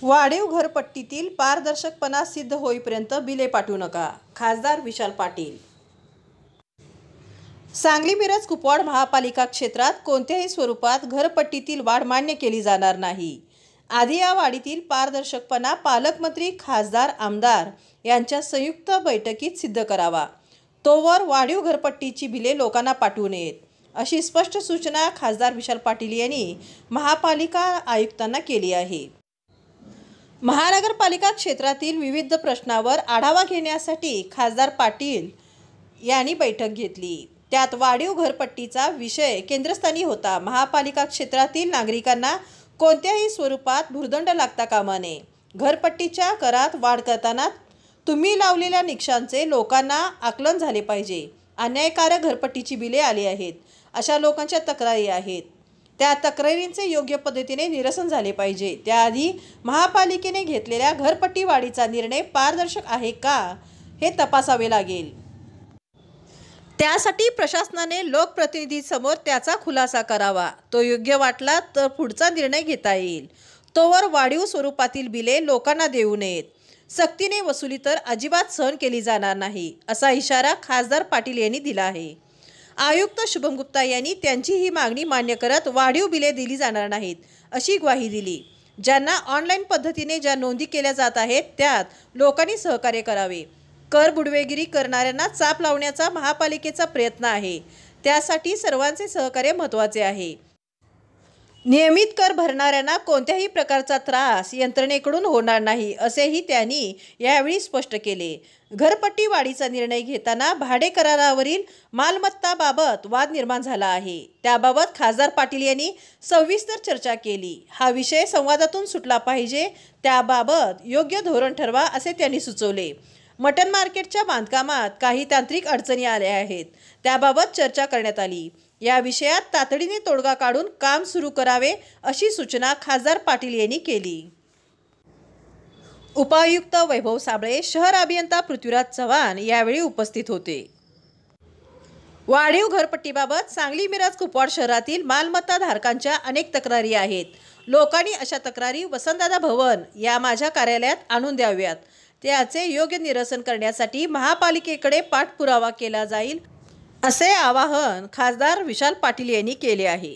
वाढीव घरपट्टीतील पारदर्शकपणा सिद्ध होईपर्यंत बिले पाठवू नका, खासदार विशाल पाटील। सांगली मिरज कुपवाड महापालिका क्षेत्रात कोणत्याही स्वरूपात घरपट्टीतील वाढ मान्य केली जाणार नाही। आधी या वाढीतील पारदर्शकपणा पालकमंत्री, खासदार, आमदार यांच्या संयुक्त बैठकीत सिद्ध करावा। तोवर वाढीव घरपट्टीची बिले लोकांना पाठवू नयेत, अशी स्पष्ट सूचना खासदार विशाल पाटील यांनी महापालिका आयुक्तांना केली आहे। महानगरपालिका क्षेत्रातील विविध प्रश्नावर आढावा घेण्यासाठी खासदार पाटील यांनी बैठक घेतली। त्यात वाढीव घरपट्टीचा विषय केंद्रस्थानी होता। महापालिका क्षेत्रातील नागरिकांना कोणत्याही स्वरूपात भुर्दंड लागता कामा नये। घरपट्टीच्या करात वाढ करताना तुम्ही लावलेल्या निकषांचे लोकांना आकलन झाले पाहिजे। अन्यायकारक घरपट्टीची बिले आली आहेत, अशा लोकांच्या तक्रारी आहेत, त्या तक्रारींचे योग्य पद्धतीने निरसन झाले पाहिजे। त्याआधी महापालिकेने घेतलेल्या घरपट्टी वाढीचा निर्णय पारदर्शक आहे का हे तपासावे लागेल। त्यासाठी प्रशासनाने लोकप्रतिनिधींसमोर त्याचा खुलासा करावा। तो योग्य वाटला तर पुढचा निर्णय घेता येईल। तोवर वाढीव स्वरूपातील बिले लोकांना देऊ नयेत। सक्तीने वसुली तर अजिबात सहन केली जाणार नाही, असा इशारा खासदार पाटील यांनी दिला आहे। आयुक्त शुभम गुप्ता यांनी त्यांची ही मागणी मान्य करत वाढीव बिले दिली जाणार नाहीत, अशी ग्वाही दिली। ज्यांना ऑनलाईन पद्धतीने ज्या नोंदी केल्या जात आहेत त्यात लोकांनी सहकार्य करावे। कर बुडवेगिरी करणाऱ्यांना चाप लावण्याचा महापालिकेचा प्रयत्न आहे, त्यासाठी सर्वांचे सहकार्य महत्त्वाचे आहे। नियमित कर भरणाऱ्यांना कोणत्याही प्रकारचा त्रास यंत्रणेकडून होणार नाही, असेही त्यांनी यावेळी स्पष्ट केले। घरपट्टी वाढीचा निर्णय घेताना भाडे करारावरील मालमत्ताबाबत वाद निर्माण झाला आहे। त्याबाबत खासदार पाटील यांनी सविस्तर चर्चा केली। हा विषय संवादातून सुटला पाहिजे, त्याबाबत योग्य धोरण ठरवा, असे त्यांनी सुचवले। मटन मार्केटच्या बांधकामात काही तांत्रिक अडचणी आल्या आहेत, त्याबाबत चर्चा करण्यात आली। या विषयात तातडीने तोडगा काढून काम सुरू करावे, अशी सूचना खासदार पाटील यांनी केली। उपायुक्त वैभव साबळे, शहर अभियंता पृथ्वीराज चव्हाण यावेळी उपस्थित होते। वाढीव घरपट्टीबाबत सांगली मिरज कुपवाड शहरातील मालमत्ता धारकांच्या अनेक तक्रारी आहेत। लोकांनी अशा तक्रारी वसंतदादा भवन या माझ्या कार्यालयात आणून द्याव्यात। त्याचे योग्य निरसन करण्यासाठी महापालिकेकडे पाठपुरावा केला जाईल, असे आवाहन खासदार विशाल पाटील यांनी केले आहे।